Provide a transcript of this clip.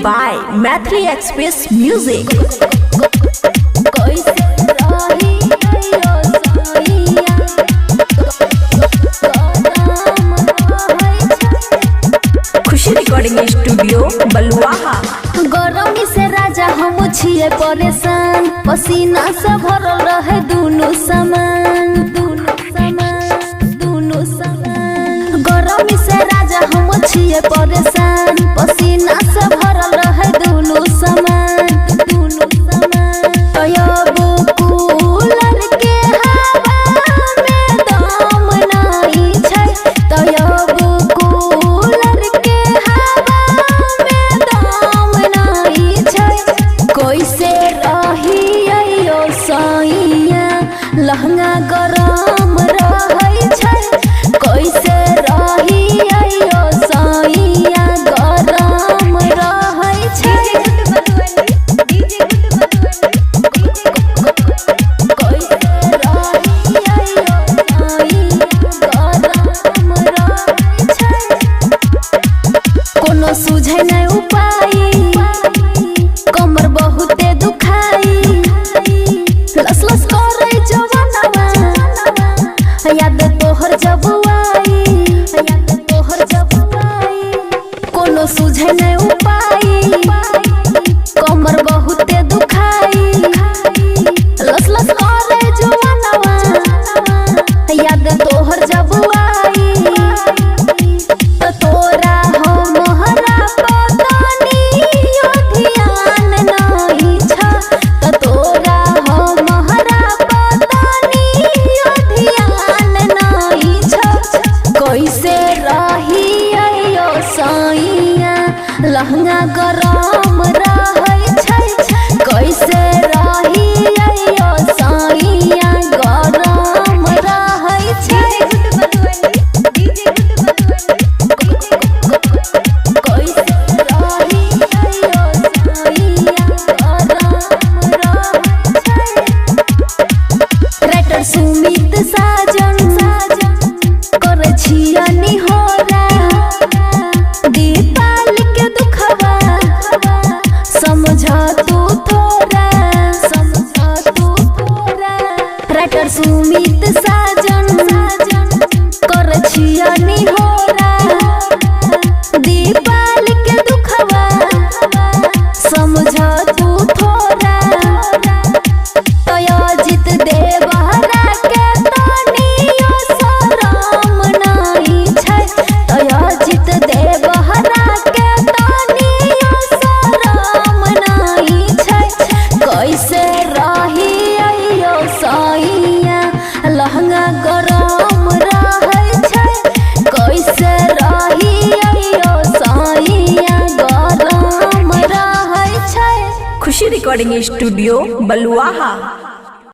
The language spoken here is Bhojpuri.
by Maithili Express Music. खुशी रिकॉर्डिंग स्टूडियो बलुआहा। गरमी से राजा हम छिए परेशान, पसीना से भरल रहे दोनों सामान। गरमी से राजा हम छिए परेशान, पसीना से भरल रहे दोनों सामान। कूलर के हवा में दम नहीं छै, कूलर के हवा में दम नहीं छै। कैसे रहियो सैया लहंगा गरम रहै छै, कैसे रहियो सैया गरम रहै छै। कोनो सुझे नहीं उपाय, कमर बहुते दुखाई, लस लस करे जवानवा, याद तोहर जब आई। कोनो सुझे नहीं उपाय, कमर बहुते दुखाई, लस लस करे जवानवा, याद तोहर जब आई। तोरा हो मोहरा पतानियो ध्यान नहीं छ, तोरा हो मोहरा पतानियो ध्यान नहीं छ। कैसे रहियो सैया लहंगा गरम रहै छै, कैसे रहियो सैया गरम रहै छै। राइटर सुमित साजन करे छिया निहोरा, दीपाल के दुखवा समझ तू थोड़ा। राइटर सुमित साजन करे छिया निहोरा, दीपाल के दुखवा समझ तू थोड़ा। अजित देवहरा के तनियो शरम नहीं छै, अजित देवहरा के तनियो शरम नहीं छै। कैसे रहियो सैया लहंगा गरम रहै छै, कैसे रहियो सैया गरम रहै छै। खुशी रिकॉर्डिंग स्टूडियो बलुआहा।